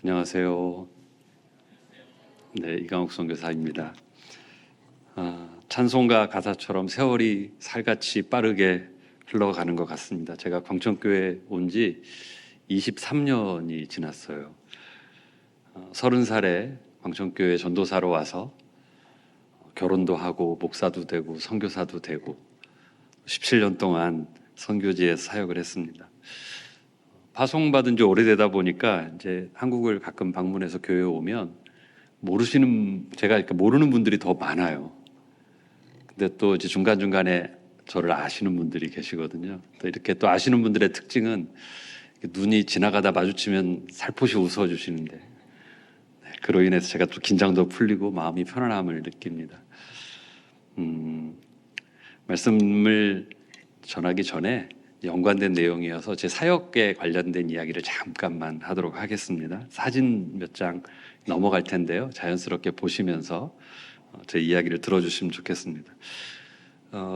안녕하세요. 네, 이강욱 선교사입니다. 찬송가 가사처럼 세월이 살같이 빠르게 흘러가는 것 같습니다. 제가 광천교회 온 지 23년이 지났어요. 30살에 광천교회 전도사로 와서 결혼도 하고 목사도 되고 선교사도 되고 17년 동안 선교지에서 사역을 했습니다. 파송받은 지 오래되다 보니까 이제 한국을 가끔 방문해서 교회에 오면 제가 이렇게 모르는 분들이 더 많아요. 근데 또 이제 중간중간에 저를 아시는 분들이 계시거든요. 또 이렇게 또 아시는 분들의 특징은 눈이 지나가다 마주치면 살포시 웃어주시는데, 그로 인해서 제가 또 긴장도 풀리고 마음이 편안함을 느낍니다. 말씀을 전하기 전에 연관된 내용이어서 제 사역에 관련된 이야기를 잠깐만 하도록 하겠습니다. 사진 몇 장 넘어갈 텐데요. 자연스럽게 보시면서 제 이야기를 들어주시면 좋겠습니다.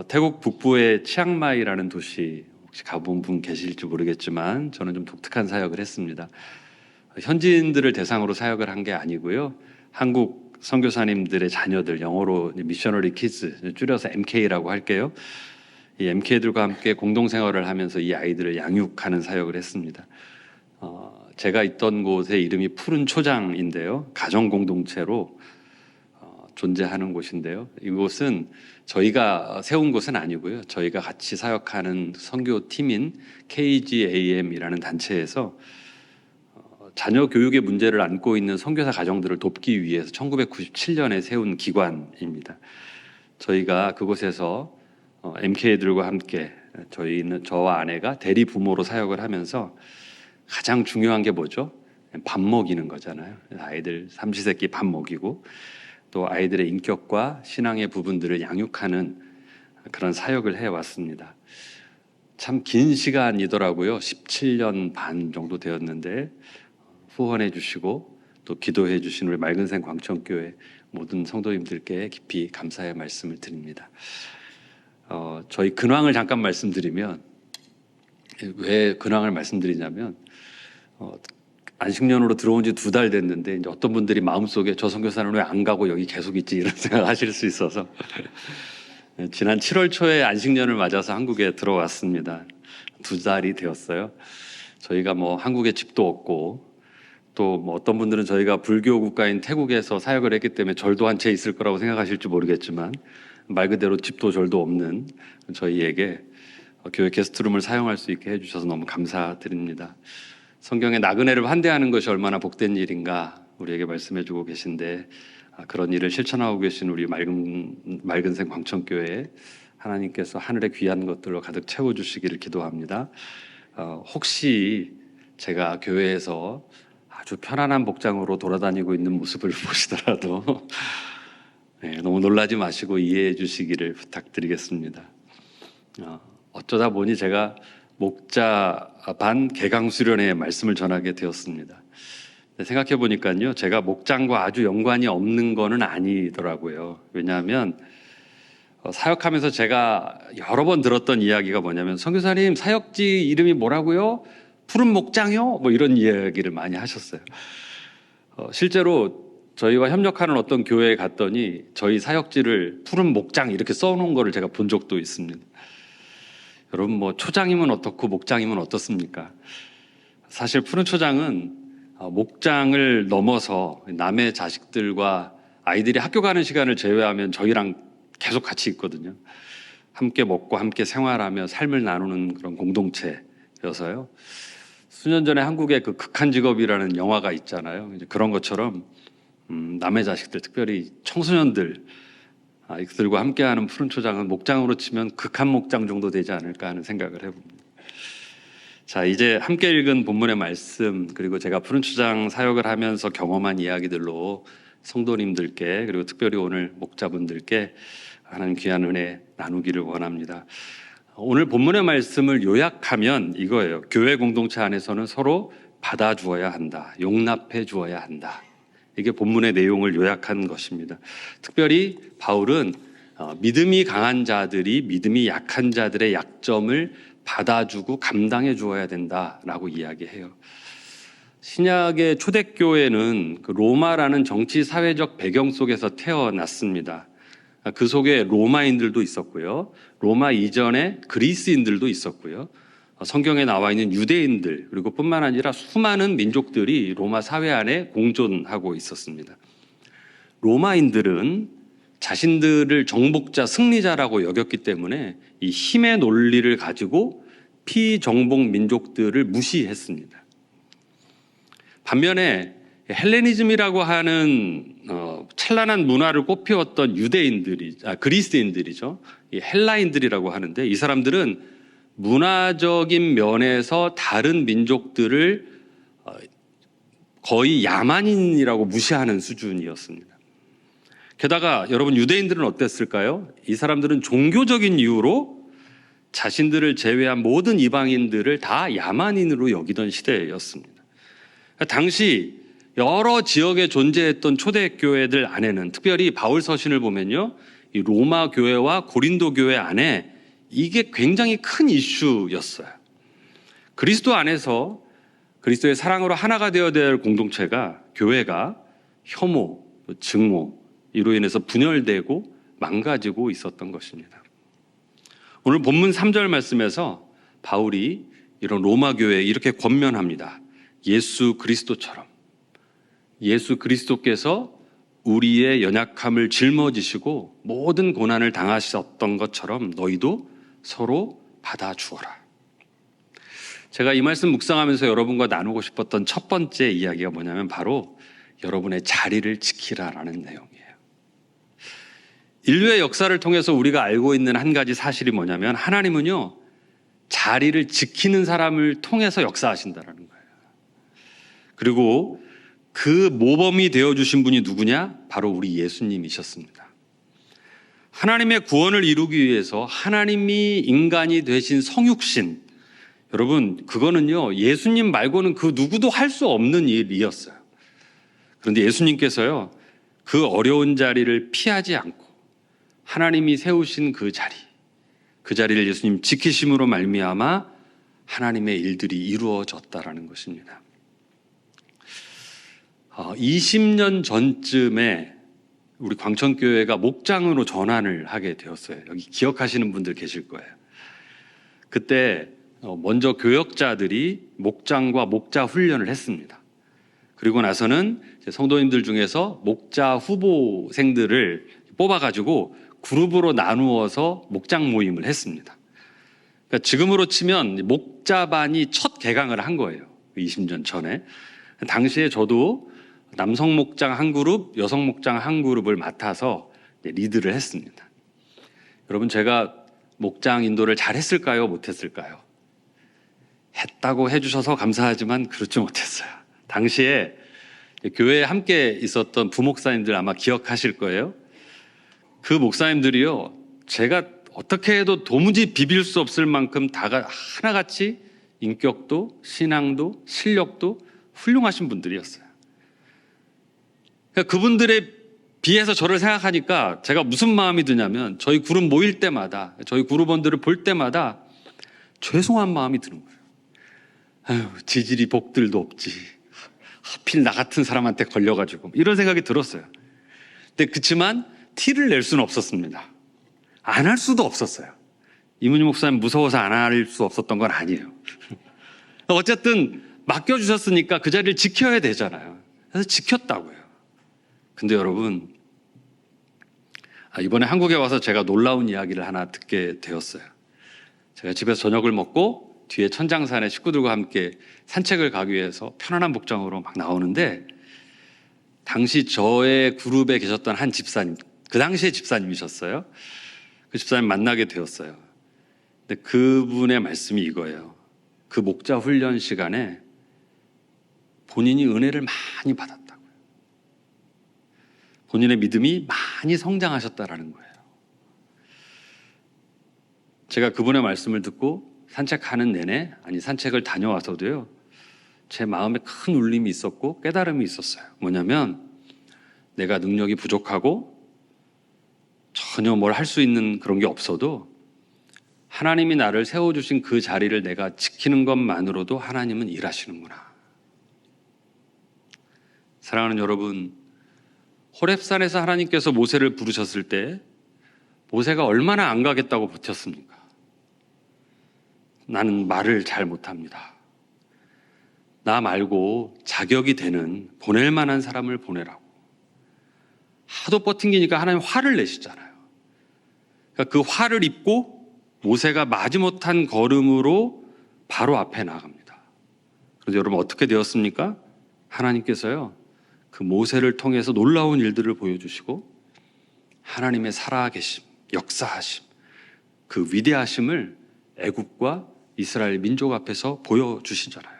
태국 북부의 치앙마이라는 도시, 혹시 가본 분 계실지 모르겠지만 저는 좀 독특한 사역을 했습니다. 현지인들을 대상으로 사역을 한 게 아니고요. 한국 선교사님들의 자녀들, 영어로 미셔너리 키즈, 줄여서 MK라고 할게요. 이 MK들과 함께 공동생활을 하면서 이 아이들을 양육하는 사역을 했습니다. 제가 있던 곳의 이름이 푸른 초장인데요. 가정공동체로 존재하는 곳인데요. 이곳은 저희가 세운 곳은 아니고요. 저희가 같이 사역하는 선교팀인 KGAM이라는 단체에서 자녀 교육의 문제를 안고 있는 선교사 가정들을 돕기 위해서 1997년에 세운 기관입니다. 저희가 그곳에서 MK들과 함께 저와 아내가 대리 부모로 사역을 하면서 가장 중요한 게 뭐죠? 밥 먹이는 거잖아요. 아이들 삼시세끼 밥 먹이고 또 아이들의 인격과 신앙의 부분들을 양육하는 그런 사역을 해왔습니다. 참 긴 시간이더라고요. 17년 반 정도 되었는데 후원해 주시고 또 기도해 주신 우리 맑은생 광천교회 모든 성도님들께 깊이 감사의 말씀을 드립니다. 저희 근황을 잠깐 말씀드리면, 왜 근황을 말씀드리냐면 안식년으로 들어온 지 2달 됐는데 이제 어떤 분들이 마음속에 저 선교사는 왜 안 가고 여기 계속 있지 이런 생각하실 수 있어서 지난 7월 초에 안식년을 맞아서 한국에 들어왔습니다. 2달이 되었어요. 저희가 한국에 집도 없고 또 어떤 분들은 저희가 불교 국가인 태국에서 사역을 했기 때문에 절도 한 채 있을 거라고 생각하실지 모르겠지만 말 그대로 집도 절도 없는 저희에게 교회 게스트룸을 사용할 수 있게 해주셔서 너무 감사드립니다. 성경에 나그네를 환대하는 것이 얼마나 복된 일인가 우리에게 말씀해주고 계신데 그런 일을 실천하고 계신 우리 맑은생 광천교회에 하나님께서 하늘의 귀한 것들로 가득 채워주시기를 기도합니다. 혹시 제가 교회에서 아주 편안한 복장으로 돌아다니고 있는 모습을 보시더라도 너무 놀라지 마시고 이해해 주시기를 부탁드리겠습니다. 어쩌다 보니 제가 목자 반 개강수련회의 말씀을 전하게 되었습니다. 생각해 보니까요, 제가 목장과 아주 연관이 없는 거는 아니더라고요. 왜냐하면 사역하면서 제가 여러 번 들었던 이야기가 뭐냐면, 선교사님 사역지 이름이 뭐라고요? 푸른 목장이요? 이런 이야기를 많이 하셨어요. 실제로 저희와 협력하는 어떤 교회에 갔더니 저희 사역지를 푸른 목장 이렇게 써놓은 거를 제가 본 적도 있습니다. 여러분 초장이면 어떻고 목장이면 어떻습니까? 사실 푸른 초장은 목장을 넘어서 남의 자식들과 아이들이 학교 가는 시간을 제외하면 저희랑 계속 같이 있거든요. 함께 먹고 함께 생활하며 삶을 나누는 그런 공동체여서요. 수년 전에 한국의 그 극한 직업이라는 영화가 있잖아요. 이제 그런 것처럼 남의 자식들, 특별히 청소년들 이들과 함께하는 푸른 초장은 목장으로 치면 극한 목장 정도 되지 않을까 하는 생각을 해봅니다. 자, 이제 함께 읽은 본문의 말씀 그리고 제가 푸른 초장 사역을 하면서 경험한 이야기들로 성도님들께 그리고 특별히 오늘 목자분들께 하나님 귀한 은혜 나누기를 원합니다. 오늘 본문의 말씀을 요약하면 이거예요. 교회 공동체 안에서는 서로 받아주어야 한다. 용납해 주어야 한다. 이게 본문의 내용을 요약한 것입니다. 특별히 바울은 믿음이 강한 자들이 믿음이 약한 자들의 약점을 받아주고 감당해 주어야 된다라고 이야기해요. 신약의 초대교회는 그 로마라는 정치 사회적 배경 속에서 태어났습니다. 그 속에 로마인들도 있었고요. 로마 이전에 그리스인들도 있었고요. 성경에 나와 있는 유대인들 그리고 뿐만 아니라 수많은 민족들이 로마 사회 안에 공존하고 있었습니다. 로마인들은 자신들을 정복자, 승리자라고 여겼기 때문에 이 힘의 논리를 가지고 피정복 민족들을 무시했습니다. 반면에 헬레니즘이라고 하는 찬란한 문화를 꽃피웠던 그리스인들이죠. 이 헬라인들이라고 하는데 이 사람들은 문화적인 면에서 다른 민족들을 거의 야만인이라고 무시하는 수준이었습니다. 게다가 여러분 유대인들은 어땠을까요? 이 사람들은 종교적인 이유로 자신들을 제외한 모든 이방인들을 다 야만인으로 여기던 시대였습니다. 당시 여러 지역에 존재했던 초대교회들 안에는 특별히 바울 서신을 보면요, 이 로마 교회와 고린도 교회 안에 이게 굉장히 큰 이슈였어요. 그리스도 안에서 그리스도의 사랑으로 하나가 되어야 될 공동체가, 교회가 혐오, 증오 이로 인해서 분열되고 망가지고 있었던 것입니다. 오늘 본문 3절 말씀에서 바울이 이런 로마 교회에 이렇게 권면합니다. 예수 그리스도처럼, 예수 그리스도께서 우리의 연약함을 짊어지시고 모든 고난을 당하셨던 것처럼 너희도 서로 받아주어라. 제가 이 말씀 묵상하면서 여러분과 나누고 싶었던 첫 번째 이야기가 뭐냐면 바로 여러분의 자리를 지키라라는 내용이에요. 인류의 역사를 통해서 우리가 알고 있는 한 가지 사실이 뭐냐면 하나님은요, 자리를 지키는 사람을 통해서 역사하신다라는 거예요. 그리고 그 모범이 되어주신 분이 누구냐? 바로 우리 예수님이셨습니다. 하나님의 구원을 이루기 위해서 하나님이 인간이 되신 성육신, 여러분 그거는요 예수님 말고는 그 누구도 할 수 없는 일이었어요. 그런데 예수님께서요 그 어려운 자리를 피하지 않고 하나님이 세우신 그 자리를 예수님 지키심으로 말미암아 하나님의 일들이 이루어졌다라는 것입니다. 20년 전쯤에 우리 광천교회가 목장으로 전환을 하게 되었어요. 여기 기억하시는 분들 계실 거예요. 그때 먼저 교역자들이 목장과 목자 훈련을 했습니다. 그리고 나서는 성도님들 중에서 목자 후보생들을 뽑아가지고 그룹으로 나누어서 목장 모임을 했습니다. 그러니까 지금으로 치면 목자반이 첫 개강을 한 거예요. 20년 전에. 당시에 저도 남성 목장 한 그룹, 여성 목장 한 그룹을 맡아서 리드를 했습니다. 여러분 제가 목장 인도를 잘 했을까요? 못했을까요? 했다고 해주셔서 감사하지만 그렇지 못했어요. 당시에 교회에 함께 있었던 부목사님들 아마 기억하실 거예요. 그 목사님들이요, 제가 어떻게 해도 도무지 비빌 수 없을 만큼 하나같이 인격도, 신앙도, 실력도 훌륭하신 분들이었어요. 그러니까 그분들에 비해서 저를 생각하니까 제가 무슨 마음이 드냐면 저희 그룹 모일 때마다, 저희 그룹원들을 볼 때마다 죄송한 마음이 드는 거예요. 아유, 지질이 복들도 없지. 하필 나 같은 사람한테 걸려가지고 이런 생각이 들었어요. 근데 그치만 티를 낼 수는 없었습니다. 안 할 수도 없었어요. 이문희 목사님 무서워서 안 할 수 없었던 건 아니에요. 어쨌든 맡겨주셨으니까 그 자리를 지켜야 되잖아요. 그래서 지켰다고요. 근데 여러분, 이번에 한국에 와서 제가 놀라운 이야기를 하나 듣게 되었어요. 제가 집에서 저녁을 먹고 뒤에 천장산에 식구들과 함께 산책을 가기 위해서 편안한 복장으로 막 나오는데 당시 저의 그룹에 계셨던 한 집사님, 그 당시에 집사님이셨어요. 그 집사님 만나게 되었어요. 근데 그분의 말씀이 이거예요. 그 목자 훈련 시간에 본인이 은혜를 많이 받았다고요. 본인의 믿음이 많이 성장하셨다라는 거예요. 제가 그분의 말씀을 듣고 산책하는 내내, 산책을 다녀와서도요, 제 마음에 큰 울림이 있었고 깨달음이 있었어요. 뭐냐면 내가 능력이 부족하고 전혀 뭘 할 수 있는 그런 게 없어도 하나님이 나를 세워주신 그 자리를 내가 지키는 것만으로도 하나님은 일하시는구나. 사랑하는 여러분, 호렙산에서 하나님께서 모세를 부르셨을 때 모세가 얼마나 안 가겠다고 버텼습니까? 나는 말을 잘 못합니다. 나 말고 자격이 되는 보낼 만한 사람을 보내라고. 하도 버팅기니까 하나님 화를 내시잖아요. 그러니까 그 화를 입고 모세가 마지못한 걸음으로 바로 앞에 나갑니다. 그래서 여러분 어떻게 되었습니까? 하나님께서요, 그 모세를 통해서 놀라운 일들을 보여주시고 하나님의 살아계심, 역사하심, 그 위대하심을 애국과 이스라엘 민족 앞에서 보여주시잖아요.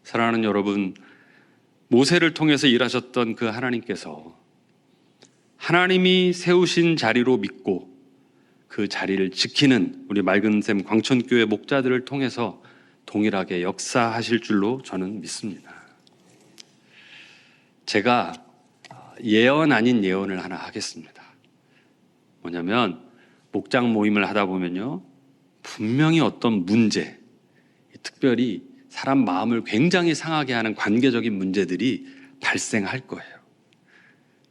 사랑하는 여러분, 모세를 통해서 일하셨던 그 하나님께서 하나님이 세우신 자리로 믿고 그 자리를 지키는 우리 맑은샘 광천교회 목자들을 통해서 동일하게 역사하실 줄로 저는 믿습니다. 제가 예언 아닌 예언을 하나 하겠습니다. 뭐냐면 목장 모임을 하다 보면요, 분명히 어떤 문제, 특별히 사람 마음을 굉장히 상하게 하는 관계적인 문제들이 발생할 거예요.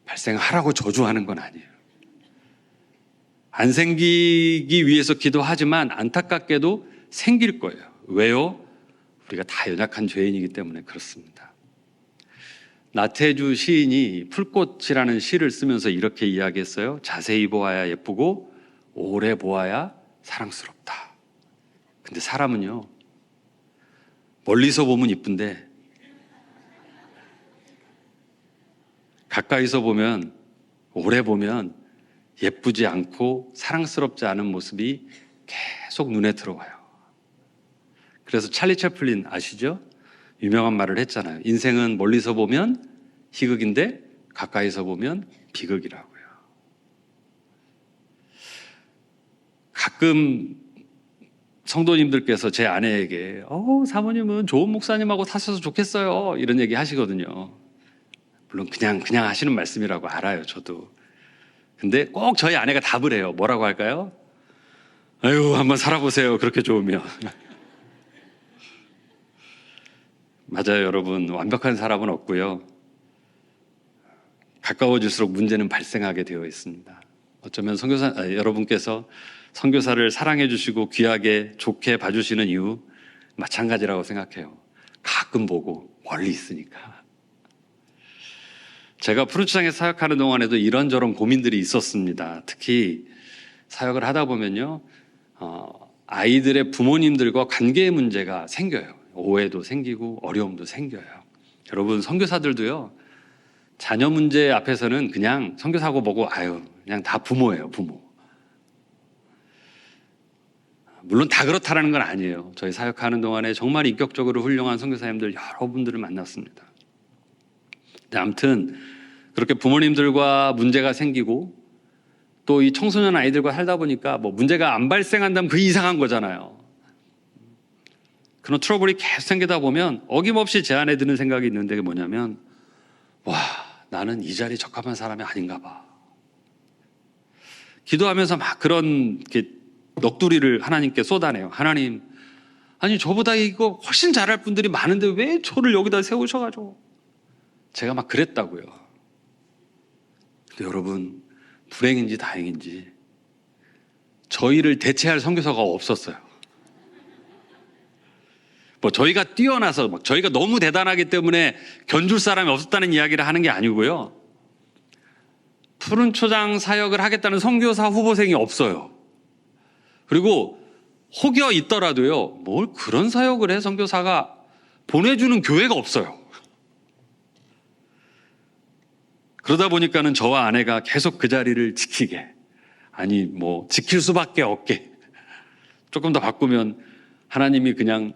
발생하라고 저주하는 건 아니에요. 안 생기기 위해서 기도하지만 안타깝게도 생길 거예요. 왜요? 우리가 다 연약한 죄인이기 때문에 그렇습니다. 나태주 시인이 풀꽃이라는 시를 쓰면서 이렇게 이야기했어요. 자세히 보아야 예쁘고 오래 보아야 사랑스럽다. 근데 사람은요, 멀리서 보면 이쁜데 가까이서 보면, 오래 보면 예쁘지 않고 사랑스럽지 않은 모습이 계속 눈에 들어와요. 그래서 찰리 채플린 아시죠? 유명한 말을 했잖아요. 인생은 멀리서 보면 희극인데 가까이서 보면 비극이라고요. 가끔 성도님들께서 제 아내에게 사모님은 좋은 목사님하고 사셔서 좋겠어요, 이런 얘기 하시거든요. 물론 그냥 하시는 말씀이라고 알아요, 저도. 근데 꼭 저희 아내가 답을 해요. 뭐라고 할까요? 아유, 한번 살아보세요, 그렇게 좋으면. 맞아요, 여러분. 완벽한 사람은 없고요. 가까워질수록 문제는 발생하게 되어 있습니다. 어쩌면 여러분께서 선교사를 사랑해 주시고 귀하게 좋게 봐주시는 이유 마찬가지라고 생각해요. 가끔 보고 멀리 있으니까. 제가 푸른추장에 사역하는 동안에도 이런저런 고민들이 있었습니다. 특히 사역을 하다 보면요, 아이들의 부모님들과 관계의 문제가 생겨요. 오해도 생기고 어려움도 생겨요. 여러분, 선교사들도요, 자녀 문제 앞에서는 그냥 선교사고 뭐고 그냥 다 부모예요, 부모. 물론 다 그렇다라는 건 아니에요. 저희 사역하는 동안에 정말 인격적으로 훌륭한 선교사님들 여러분들을 만났습니다. 근데 아무튼 그렇게 부모님들과 문제가 생기고 또 이 청소년 아이들과 살다 보니까 뭐 문제가 안 발생한다면 그 이상한 거잖아요. 그런 트러블이 계속 생기다 보면 어김없이 제 안에 드는 생각이 있는데, 그게 뭐냐면, 와, 나는 이 자리에 적합한 사람이 아닌가 봐. 기도하면서 막 그런 넋두리를 하나님께 쏟아내요. 하나님, 아니 저보다 이거 훨씬 잘할 분들이 많은데 왜 저를 여기다 세우셔가지고. 제가 막 그랬다고요. 근데 여러분, 불행인지 다행인지 저희를 대체할 선교사가 없었어요. 뭐 저희가 뛰어나서 저희가 너무 대단하기 때문에 견줄 사람이 없었다는 이야기를 하는 게 아니고요. 푸른 초장 사역을 하겠다는 선교사 후보생이 없어요. 그리고 혹여 있더라도요, 뭘 그런 사역을 해, 선교사가 보내주는 교회가 없어요. 그러다 보니까는 저와 아내가 계속 그 자리를 지키게, 지킬 수밖에 없게, 조금 더 바꾸면 하나님이 그냥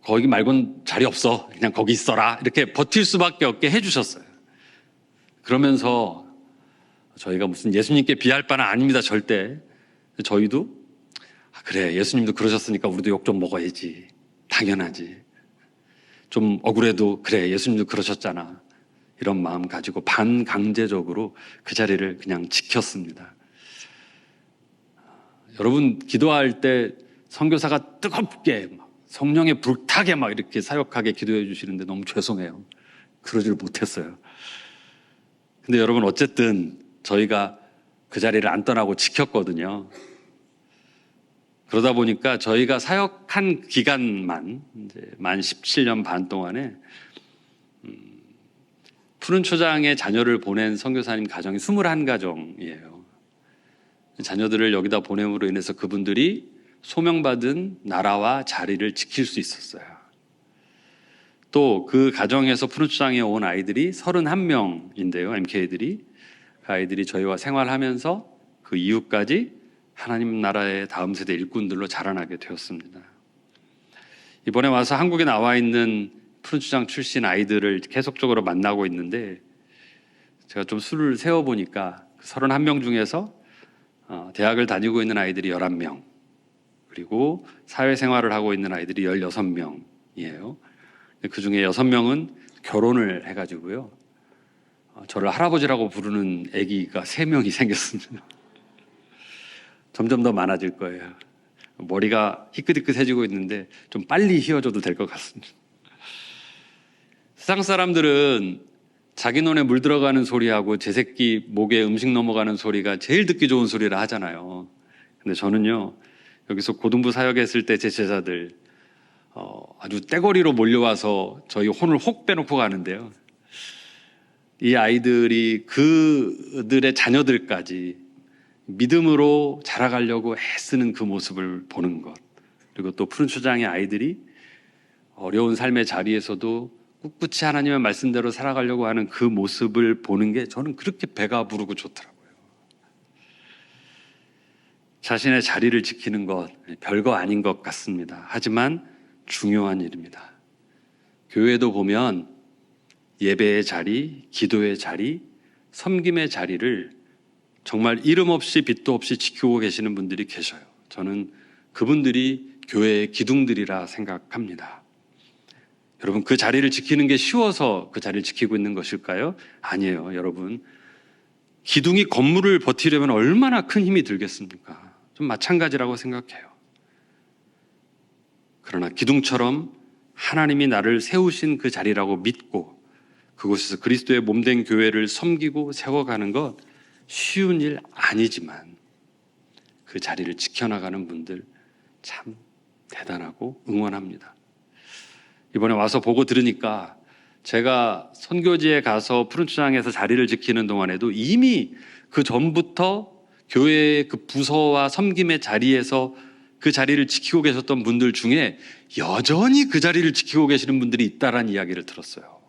거기 말고는 자리 없어, 그냥 거기 있어라, 이렇게 버틸 수밖에 없게 해주셨어요. 그러면서 저희가 무슨 예수님께 비할 바는 아닙니다, 절대. 저희도 그래, 예수님도 그러셨으니까 우리도 욕 좀 먹어야지, 당연하지. 좀 억울해도 그래, 예수님도 그러셨잖아, 이런 마음 가지고 반강제적으로 그 자리를 그냥 지켰습니다. 여러분, 기도할 때 선교사가 뜨겁게 성령의 불타게 이렇게 사역하게 기도해 주시는데 너무 죄송해요. 그러질 못했어요. 근데 여러분 어쨌든 저희가 그 자리를 안 떠나고 지켰거든요. 그러다 보니까 저희가 사역한 기간만 이제 만 17년 반 동안에 푸른 초장에 자녀를 보낸 선교사님 가정이 21가정이에요. 자녀들을 여기다 보냄으로 인해서 그분들이 소명받은 나라와 자리를 지킬 수 있었어요. 또 그 가정에서 푸른 초장에 온 아이들이 31명인데요. MK들이 그 아이들이 저희와 생활하면서 그 이후까지 하나님 나라의 다음 세대 일꾼들로 자라나게 되었습니다. 이번에 와서 한국에 나와 있는 푸른 초장 출신 아이들을 계속적으로 만나고 있는데 제가 좀 수를 세어보니까 31명 중에서 대학을 다니고 있는 아이들이 11명, 그리고 사회생활을 하고 있는 아이들이 16명이에요. 그 중에 6명은 결혼을 해가지고요. 저를 할아버지라고 부르는 아기가 3명이 생겼습니다. 점점 더 많아질 거예요. 머리가 희끗희끗해지고 있는데 좀 빨리 휘어져도 될 것 같습니다. 세상 사람들은 자기 눈에 물 들어가는 소리하고 제 새끼 목에 음식 넘어가는 소리가 제일 듣기 좋은 소리라 하잖아요. 근데 저는요, 여기서 고등부 사역했을 때 제 제자들 아주 떼거리로 몰려와서 저희 혼을 혹 빼놓고 가는데요. 이 아이들이 그들의 자녀들까지 믿음으로 자라가려고 애쓰는 그 모습을 보는 것, 그리고 또 푸른 초장의 아이들이 어려운 삶의 자리에서도 꿋꿋이 하나님의 말씀대로 살아가려고 하는 그 모습을 보는 게 저는 그렇게 배가 부르고 좋더라고요. 자신의 자리를 지키는 것 별거 아닌 것 같습니다. 하지만 중요한 일입니다. 교회도 보면 예배의 자리, 기도의 자리, 섬김의 자리를 정말 이름 없이 빛도 없이 지키고 계시는 분들이 계셔요. 저는 그분들이 교회의 기둥들이라 생각합니다. 여러분, 그 자리를 지키는 게 쉬워서 그 자리를 지키고 있는 것일까요? 아니에요. 여러분, 기둥이 건물을 버티려면 얼마나 큰 힘이 들겠습니까? 좀 마찬가지라고 생각해요. 그러나 기둥처럼 하나님이 나를 세우신 그 자리라고 믿고 그곳에서 그리스도의 몸된 교회를 섬기고 세워가는 것 쉬운 일 아니지만 그 자리를 지켜나가는 분들 참 대단하고 응원합니다. 이번에 와서 보고 들으니까 제가 선교지에 가서 푸른 초장에서 자리를 지키는 동안에도 이미 그 전부터 교회의 그 부서와 섬김의 자리에서 그 자리를 지키고 계셨던 분들 중에 여전히 그 자리를 지키고 계시는 분들이 있다라는 이야기를 들었어요.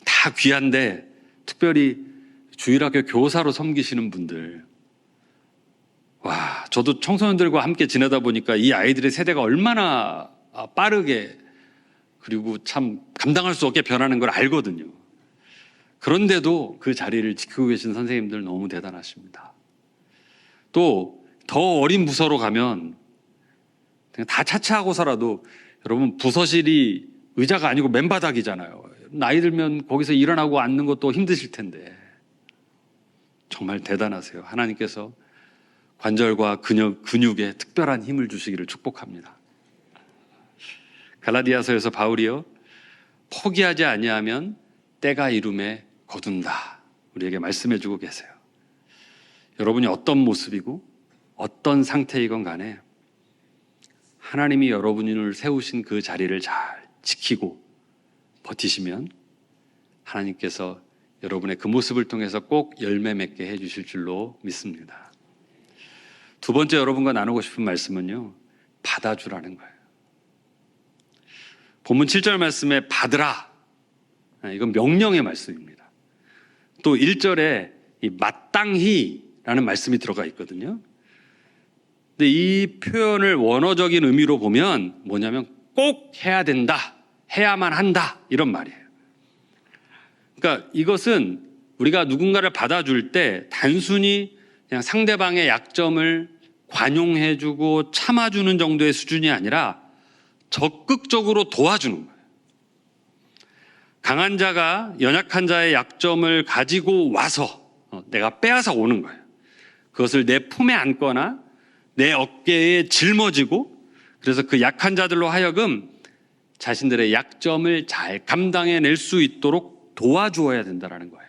다 귀한데 특별히 주일학교 교사로 섬기시는 분들, 와, 저도 청소년들과 함께 지내다 보니까 이 아이들의 세대가 얼마나 빠르게 그리고 참 감당할 수 없게 변하는 걸 알거든요. 그런데도 그 자리를 지키고 계신 선생님들 너무 대단하십니다. 또 더 어린 부서로 가면 그냥 다 차차하고서라도 여러분 부서실이 의자가 아니고 맨바닥이잖아요. 나이 들면 거기서 일어나고 앉는 것도 힘드실 텐데 정말 대단하세요. 하나님께서 관절과 근육에 특별한 힘을 주시기를 축복합니다. 갈라디아서에서 바울이요, 포기하지 아니하면 때가 이름에 거둔다, 우리에게 말씀해주고 계세요. 여러분이 어떤 모습이고 어떤 상태이건 간에 하나님이 여러분을 세우신 그 자리를 잘 지키고 버티시면 하나님께서 여러분의 그 모습을 통해서 꼭 열매 맺게 해주실 줄로 믿습니다. 두 번째 여러분과 나누고 싶은 말씀은요, 받아주라는 거예요. 본문 7절 말씀에 받으라, 이건 명령의 말씀입니다. 또 1절에 이 마땅히라는 말씀이 들어가 있거든요. 근데 이 표현을 원어적인 의미로 보면 뭐냐면 꼭 해야 된다, 해야만 한다, 이런 말이에요. 그러니까 이것은 우리가 누군가를 받아줄 때 단순히 그냥 상대방의 약점을 관용해주고 참아주는 정도의 수준이 아니라 적극적으로 도와주는 거예요. 강한 자가 연약한 자의 약점을 가지고 와서 내가 빼앗아 오는 거예요. 그것을 내 품에 안거나 내 어깨에 짊어지고, 그래서 그 약한 자들로 하여금 자신들의 약점을 잘 감당해낼 수 있도록 도와주어야 된다는 거예요.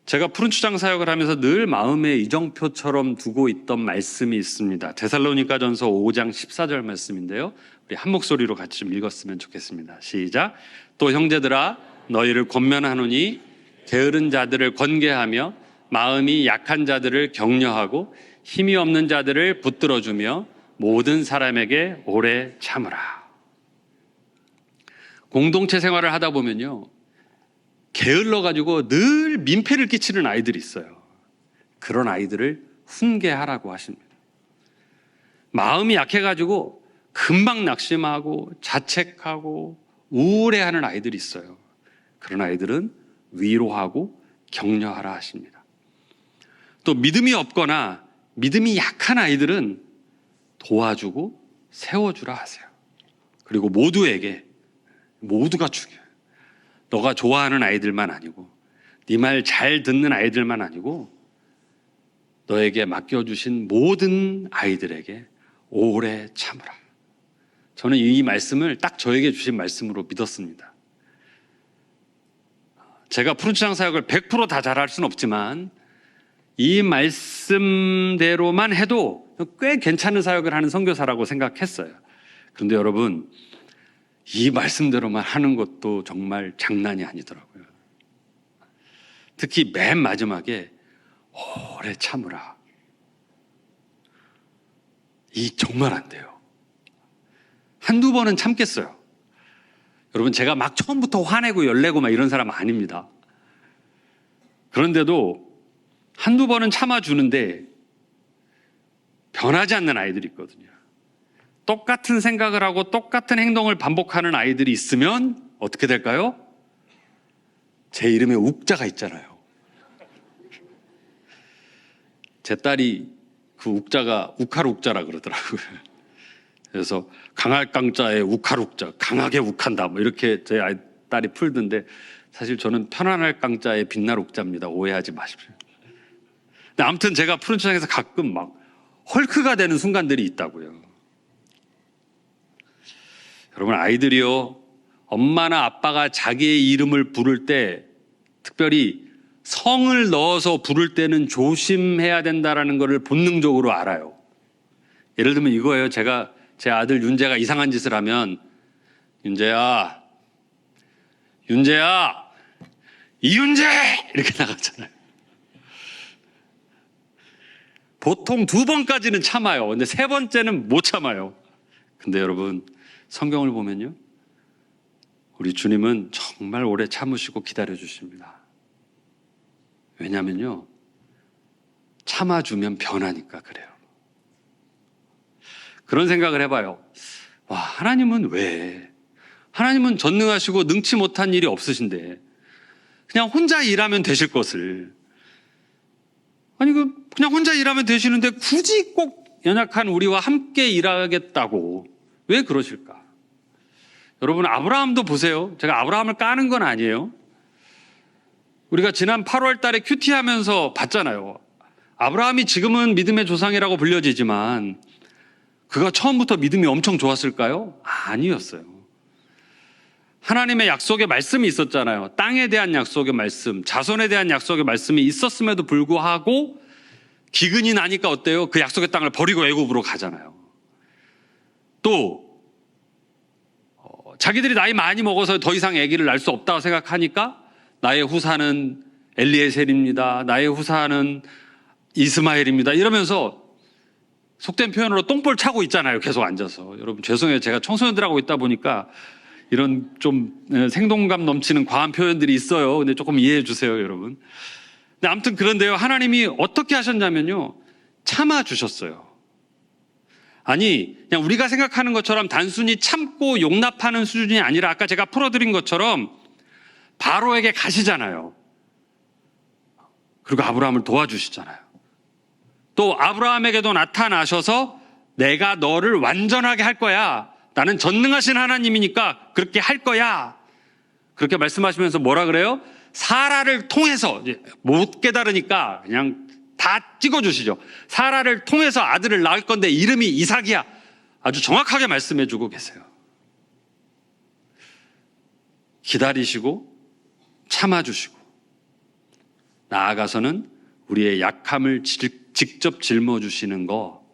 제가 푸른추장 사역을 하면서 늘 마음의 이정표처럼 두고 있던 말씀이 있습니다. 데살로니가전서 5장 14절 말씀인데요. 우리 한 목소리로 같이 좀 읽었으면 좋겠습니다. 시작. 또 형제들아 너희를 권면하노니 게으른 자들을 권계하며 마음이 약한 자들을 격려하고 힘이 없는 자들을 붙들어주며 모든 사람에게 오래 참으라. 공동체 생활을 하다 보면요, 게을러가지고 늘 민폐를 끼치는 아이들이 있어요. 그런 아이들을 훈계하라고 하십니다. 마음이 약해가지고 금방 낙심하고 자책하고 우울해하는 아이들이 있어요. 그런 아이들은 위로하고 격려하라 하십니다. 또 믿음이 없거나 믿음이 약한 아이들은 도와주고 세워주라 하세요. 그리고 모두가 중요해요. 너가 좋아하는 아이들만 아니고 네 말 잘 듣는 아이들만 아니고 너에게 맡겨주신 모든 아이들에게 오래 참으라. 저는 이 말씀을 딱 저에게 주신 말씀으로 믿었습니다. 제가 푸른추장 사역을 100% 다 잘할 수는 없지만 이 말씀대로만 해도 꽤 괜찮은 사역을 하는 선교사라고 생각했어요. 그런데 여러분, 이 말씀대로만 하는 것도 정말 장난이 아니더라고요. 특히 맨 마지막에 오래 참으라. 이 정말 안 돼요. 한두 번은 참겠어요. 여러분, 제가 막 처음부터 화내고 열내고 막 이런 사람 아닙니다. 그런데도 한두 번은 참아주는데 변하지 않는 아이들이 있거든요. 똑같은 생각을 하고 똑같은 행동을 반복하는 아이들이 있으면 어떻게 될까요? 제 이름에 욱자가 있잖아요. 제 딸이 그 욱자가 우카룩자라 그러더라고요. 그래서 강할 깡자에 우카룩자, 강하게 욱한다 뭐 이렇게 제 딸이 풀던데 사실 저는 편안할 깡자에 빛날 욱자입니다. 오해하지 마십시오. 근데 아무튼 제가 푸른추장에서 가끔 막 헐크가 되는 순간들이 있다고요. 여러분, 아이들이요, 엄마나 아빠가 자기의 이름을 부를 때 특별히 성을 넣어서 부를 때는 조심해야 된다는 것을 본능적으로 알아요. 예를 들면 이거예요. 제가 제 아들 윤재가 이상한 짓을 하면 윤재야, 이윤재! 이렇게 나갔잖아요. 보통 2번까지는 참아요. 근데 3번째는 못 참아요. 근데 여러분, 성경을 보면요, 우리 주님은 정말 오래 참으시고 기다려 주십니다. 왜냐면요, 참아주면 변하니까 그래요. 그런 생각을 해봐요. 와, 하나님은 왜? 하나님은 전능하시고 능치 못한 일이 없으신데 그냥 혼자 일하면 되실 것을, 아니 그냥 혼자 일하면 되시는데 굳이 꼭 연약한 우리와 함께 일하겠다고 왜 그러실까? 여러분, 아브라함도 보세요. 제가 아브라함을 까는 건 아니에요. 우리가 지난 8월 달에 큐티하면서 봤잖아요. 아브라함이 지금은 믿음의 조상이라고 불려지지만 그가 처음부터 믿음이 엄청 좋았을까요? 아니었어요. 하나님의 약속의 말씀이 있었잖아요. 땅에 대한 약속의 말씀, 자손에 대한 약속의 말씀이 있었음에도 불구하고 기근이 나니까 어때요? 그 약속의 땅을 버리고 애굽으로 가잖아요. 또 자기들이 나이 많이 먹어서 더 이상 아기를 낳을 수 없다고 생각하니까 나의 후사는 엘리에셀입니다. 나의 후사는 이스마엘입니다. 이러면서 속된 표현으로 똥볼 차고 있잖아요. 계속 앉아서. 여러분 죄송해요. 제가 청소년들하고 있다 보니까 이런 좀 생동감 넘치는 과한 표현들이 있어요. 근데 조금 이해해 주세요, 여러분. 근데 아무튼 그런데요, 하나님이 어떻게 하셨냐면요, 참아주셨어요. 아니, 그냥 우리가 생각하는 것처럼 단순히 참고 용납하는 수준이 아니라 아까 제가 풀어드린 것처럼 바로에게 가시잖아요. 그리고 아브라함을 도와주시잖아요. 또 아브라함에게도 나타나셔서 내가 너를 완전하게 할 거야. 나는 전능하신 하나님이니까 그렇게 할 거야. 그렇게 말씀하시면서 뭐라 그래요? 사라를 통해서, 못 깨달으니까 그냥 다 찍어주시죠. 사라를 통해서 아들을 낳을 건데 이름이 이삭이야. 아주 정확하게 말씀해주고 계세요. 기다리시고 참아주시고 나아가서는 우리의 약함을 직접 짊어주시는 거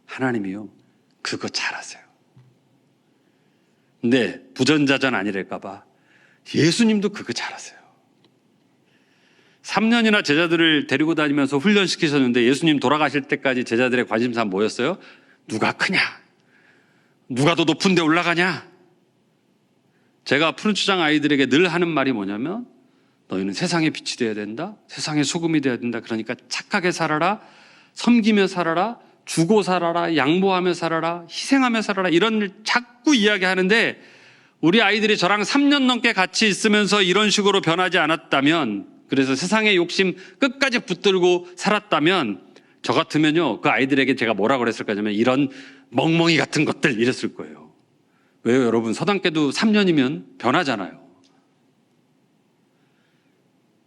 하나님이요, 그거 잘하세요. 근데 부전자전 아니랄까 봐 예수님도 그거 잘하세요. 3년이나 제자들을 데리고 다니면서 훈련시키셨는데 예수님 돌아가실 때까지 제자들의 관심사 뭐였어요? 누가 크냐? 누가 더 높은 데 올라가냐? 제가 푸른추장 아이들에게 늘 하는 말이 뭐냐면, 너희는 세상의 빛이 되어야 된다, 세상의 소금이 되어야 된다. 그러니까 착하게 살아라, 섬기며 살아라, 주고 살아라, 양보하며 살아라, 희생하며 살아라, 이런 일 자꾸 이야기하는데, 우리 아이들이 저랑 3년 넘게 같이 있으면서 이런 식으로 변하지 않았다면, 그래서 세상의 욕심 끝까지 붙들고 살았다면, 저 같으면요, 그 아이들에게 제가 뭐라고 그랬을 거냐면, 이런 멍멍이 같은 것들 이랬을 거예요. 왜요, 여러분? 서당계도 3년이면 변하잖아요.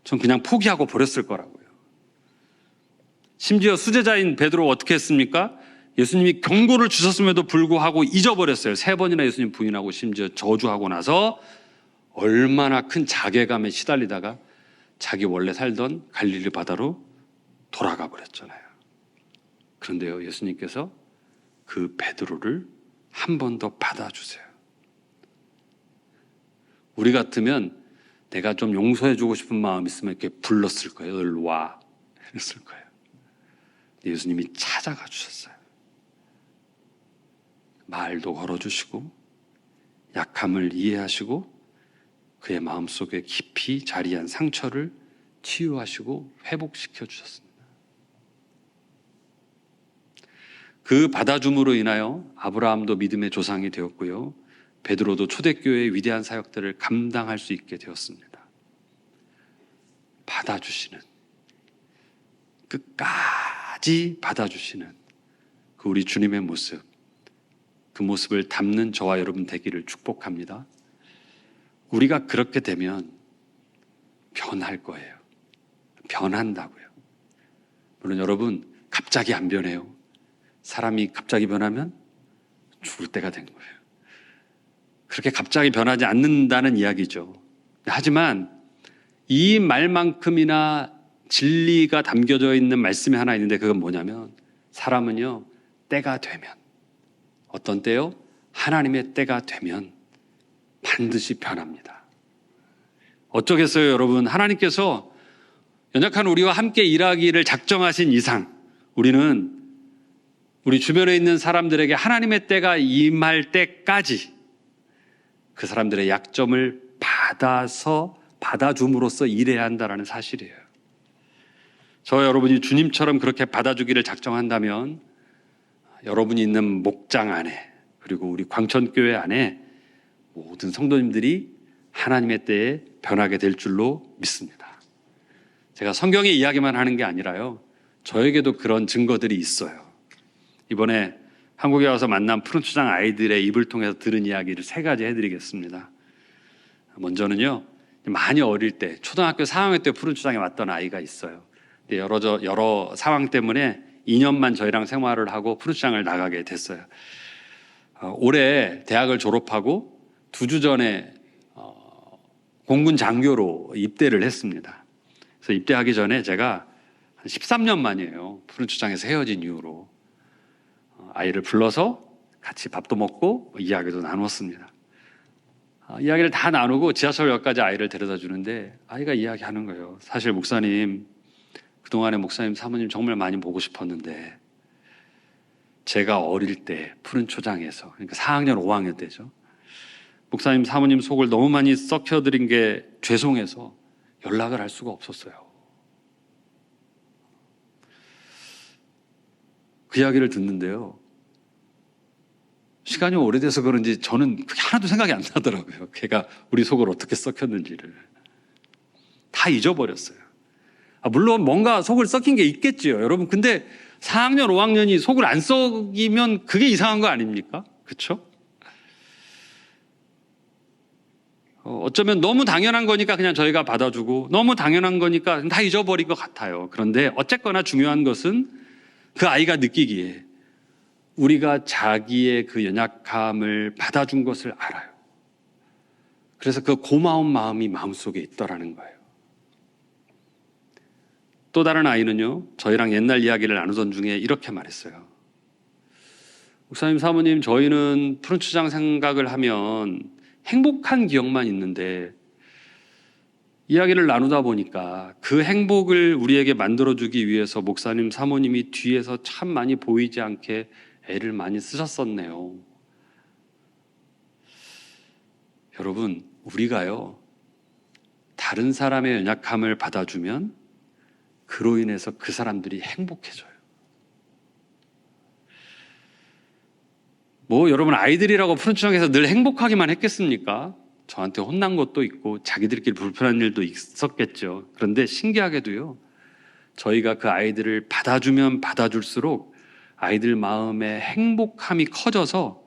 전 그냥 포기하고 버렸을 거라고요. 심지어 수제자인 베드로 어떻게 했습니까? 예수님이 경고를 주셨음에도 불구하고 잊어버렸어요. 3번이나 예수님 부인하고 심지어 저주하고 나서 얼마나 큰 자괴감에 시달리다가 자기 원래 살던 갈릴리 바다로 돌아가 버렸잖아요. 그런데요, 예수님께서 그 베드로를 한 번 더 받아주세요. 우리 같으면 내가 좀 용서해주고 싶은 마음 있으면 이렇게 불렀을 거예요. 일로 와. 이랬을 거예요. 예수님이 찾아가 주셨어요. 말도 걸어주시고 약함을 이해하시고 그의 마음속에 깊이 자리한 상처를 치유하시고 회복시켜 주셨습니다. 그 받아줌으로 인하여 아브라함도 믿음의 조상이 되었고요, 베드로도 초대교회의 위대한 사역들을 감당할 수 있게 되었습니다. 받아주시는, 끝까지 받아주시는 그 우리 주님의 모습, 그 모습을 담는 저와 여러분 되기를 축복합니다. 우리가 그렇게 되면 변할 거예요. 변한다고요. 물론 여러분, 갑자기 안 변해요. 사람이 갑자기 변하면 죽을 때가 된 거예요. 그렇게 갑자기 변하지 않는다는 이야기죠. 하지만 이 말만큼이나 진리가 담겨져 있는 말씀이 하나 있는데, 그건 뭐냐면, 사람은요, 때가 되면, 어떤 때요? 하나님의 때가 되면 반드시 변합니다. 어쩌겠어요, 여러분? 하나님께서 연약한 우리와 함께 일하기를 작정하신 이상, 우리는 우리 주변에 있는 사람들에게 하나님의 때가 임할 때까지 그 사람들의 약점을 받아줌으로써 일해야 한다는 사실이에요. 저와 여러분이 주님처럼 그렇게 받아주기를 작정한다면 여러분이 있는 목장 안에, 그리고 우리 광천교회 안에 모든 성도님들이 하나님의 때에 변하게 될 줄로 믿습니다. 제가 성경의 이야기만 하는 게 아니라요, 저에게도 그런 증거들이 있어요. 이번에 한국에 와서 만난 푸른추장 아이들의 입을 통해서 들은 이야기를 3가지 해드리겠습니다. 먼저는요, 많이 어릴 때, 초등학교 4학년 때 푸른추장에 왔던 아이가 있어요. 여러 상황 때문에 2년만 저희랑 생활을 하고 푸른추장을 나가게 됐어요. 올해 대학을 졸업하고 2주 전에 공군 장교로 입대를 했습니다. 그래서 입대하기 전에 제가 한 13년 만이에요, 푸른추장에서 헤어진 이후로 아이를 불러서 같이 밥도 먹고 이야기도 나눴습니다. 이야기를 다 나누고 지하철역까지 아이를 데려다 주는데 아이가 이야기하는 거예요. 사실 목사님, 그동안에 목사님, 사모님 정말 많이 보고 싶었는데 제가 어릴 때 푸른초장에서, 그러니까 4학년 5학년 때죠, 목사님, 사모님 속을 너무 많이 썩혀드린 게 죄송해서 연락을 할 수가 없었어요. 그 이야기를 듣는데요, 시간이 오래돼서 그런지 저는 그게 하나도 생각이 안 나더라고요. 걔가 우리 속을 어떻게 썩혔는지를 다 잊어버렸어요. 물론 뭔가 속을 썩힌 게 있겠지요, 여러분. 근데 4학년, 5학년이 속을 안 썩이면 그게 이상한 거 아닙니까? 그렇죠? 어쩌면 너무 당연한 거니까 그냥 저희가 받아주고, 너무 당연한 거니까 다 잊어버린 것 같아요. 그런데 어쨌거나 중요한 것은 그 아이가 느끼기에 우리가 자기의 그 연약함을 받아준 것을 알아요. 그래서 그 고마운 마음이 마음속에 있더라는 거예요. 또 다른 아이는요, 저희랑 옛날 이야기를 나누던 중에 이렇게 말했어요. 목사님, 사모님, 저희는 푸른추장 생각을 하면 행복한 기억만 있는데 이야기를 나누다 보니까 그 행복을 우리에게 만들어주기 위해서 목사님, 사모님이 뒤에서 참 많이 보이지 않게 애를 많이 쓰셨었네요. 여러분, 우리가요, 다른 사람의 연약함을 받아주면 그로 인해서 그 사람들이 행복해져요. 여러분, 아이들이라고 푸른추장에서 늘 행복하기만 했겠습니까? 저한테 혼난 것도 있고 자기들끼리 불편한 일도 있었겠죠. 그런데 신기하게도요, 저희가 그 아이들을 받아주면 받아줄수록 아이들 마음에 행복함이 커져서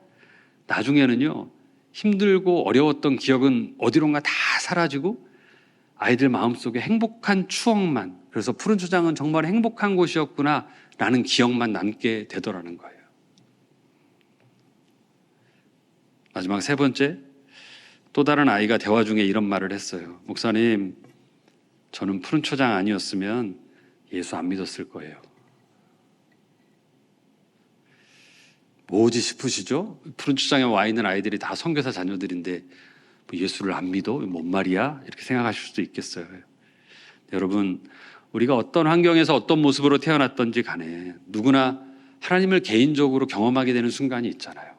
나중에는요, 힘들고 어려웠던 기억은 어디론가 다 사라지고 아이들 마음속에 행복한 추억만, 그래서 푸른추장은 정말 행복한 곳이었구나 라는 기억만 남게 되더라는 거예요. 마지막 세 번째, 또 다른 아이가 대화 중에 이런 말을 했어요. 목사님, 저는 푸른초장 아니었으면 예수 안 믿었을 거예요. 뭐지 싶으시죠? 푸른초장에 와 있는 아이들이 다 선교사 자녀들인데 예수를 안 믿어? 뭔 말이야? 이렇게 생각하실 수도 있겠어요. 여러분, 우리가 어떤 환경에서 어떤 모습으로 태어났던지 간에 누구나 하나님을 개인적으로 경험하게 되는 순간이 있잖아요.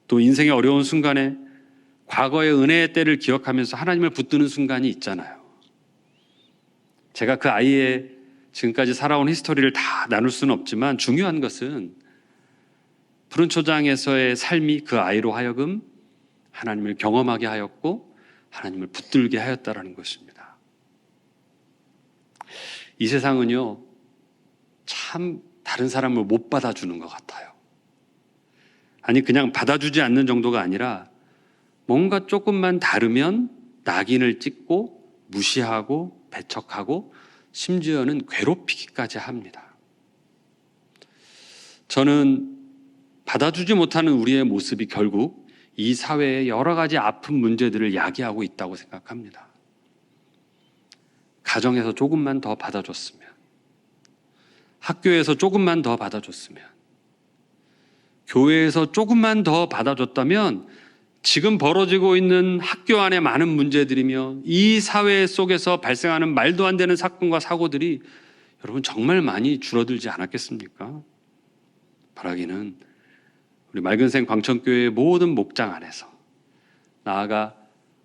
또 인생의 어려운 순간에 과거의 은혜의 때를 기억하면서 하나님을 붙드는 순간이 있잖아요. 제가 그 아이의 지금까지 살아온 히스토리를 다 나눌 수는 없지만 중요한 것은 푸른초장에서의 삶이 그 아이로 하여금 하나님을 경험하게 하였고 하나님을 붙들게 하였다라는 것입니다. 이 세상은요, 참 다른 사람을 못 받아주는 것 같아요. 아니, 그냥 받아주지 않는 정도가 아니라 뭔가 조금만 다르면 낙인을 찍고 무시하고 배척하고 심지어는 괴롭히기까지 합니다. 저는 받아주지 못하는 우리의 모습이 결국 이 사회의 여러 가지 아픈 문제들을 야기하고 있다고 생각합니다. 가정에서 조금만 더 받아줬으면, 학교에서 조금만 더 받아줬으면, 교회에서 조금만 더 받아줬다면 지금 벌어지고 있는 학교 안에 많은 문제들이며 이 사회 속에서 발생하는 말도 안 되는 사건과 사고들이 여러분 정말 많이 줄어들지 않았겠습니까? 바라기는 우리 맑은생 광천교회의 모든 목장 안에서, 나아가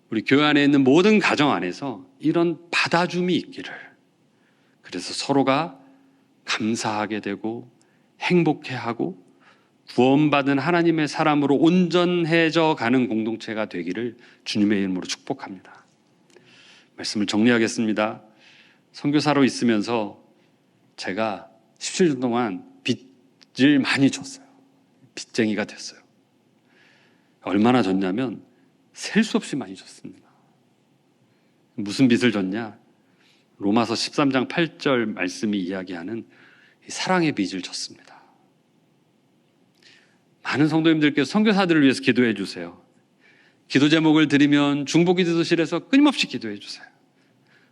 우리 교회 안에 있는 모든 가정 안에서 이런 받아줌이 있기를, 그래서 서로가 감사하게 되고 행복해하고 구원받은 하나님의 사람으로 온전해져 가는 공동체가 되기를 주님의 이름으로 축복합니다. 말씀을 정리하겠습니다. 선교사로 있으면서 제가 17년 동안 빚을 많이 줬어요. 빚쟁이가 됐어요. 얼마나 졌냐면 셀 수 없이 많이 줬습니다. 무슨 빚을 졌냐? 로마서 13장 8절 말씀이 이야기하는 사랑의 빚을 졌습니다. 많은 성도님들께서 선교사들을 위해서 기도해 주세요. 기도 제목을 드리면 중보기도실에서 끊임없이 기도해 주세요.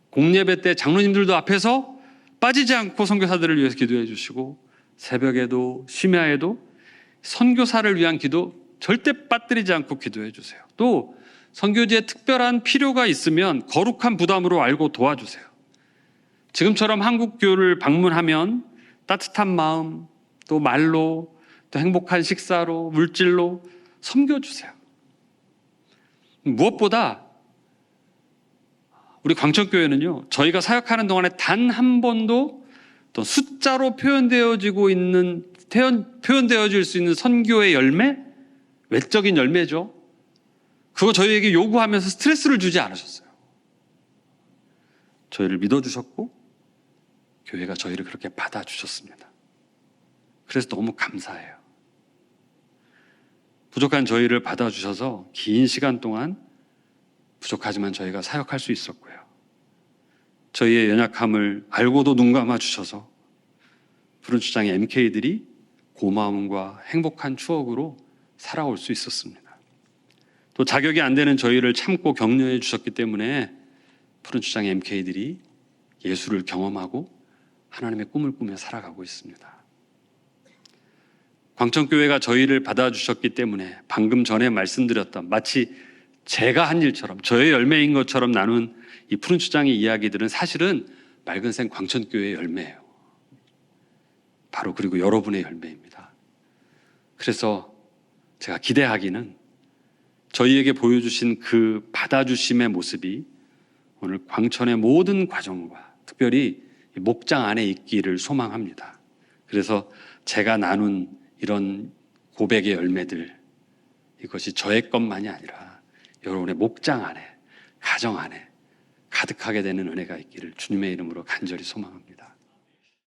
공예배 때 장로님들도 앞에서 빠지지 않고 선교사들을 위해서 기도해 주시고, 새벽에도 심야에도 선교사를 위한 기도 절대 빠뜨리지 않고 기도해 주세요. 또 선교지에 특별한 필요가 있으면 거룩한 부담으로 알고 도와주세요. 지금처럼 한국교를 방문하면 따뜻한 마음, 또 말로, 또 행복한 식사로, 물질로 섬겨주세요. 무엇보다 우리 광천교회는요, 저희가 사역하는 동안에 단 한 번도 또 숫자로 표현되어질 수 있는 선교의 열매, 외적인 열매죠. 그거 저희에게 요구하면서 스트레스를 주지 않으셨어요. 저희를 믿어주셨고 교회가 저희를 그렇게 받아주셨습니다. 그래서 너무 감사해요. 부족한 저희를 받아주셔서 긴 시간 동안 부족하지만 저희가 사역할 수 있었고요. 저희의 연약함을 알고도 눈 감아 주셔서 푸른추장의 MK들이 고마움과 행복한 추억으로 살아올 수 있었습니다. 또 자격이 안 되는 저희를 참고 격려해 주셨기 때문에 푸른 추장 MK들이 예수를 경험하고 하나님의 꿈을 꾸며 살아가고 있습니다. 광천교회가 저희를 받아주셨기 때문에 방금 전에 말씀드렸던 마치 제가 한 일처럼 저의 열매인 것처럼 나눈 이 푸른 추장의 이야기들은 사실은 맑은생 광천교회의 열매예요. 바로 그리고 여러분의 열매입니다. 그래서 제가 기대하기는 저희에게 보여주신 그 받아주심의 모습이 오늘 광천의 모든 과정과 특별히 목장 안에 있기를 소망합니다. 그래서 제가 나눈 이런 고백의 열매들, 이것이 저의 것만이 아니라 여러분의 목장 안에, 가정 안에 가득하게 되는 은혜가 있기를 주님의 이름으로 간절히 소망합니다.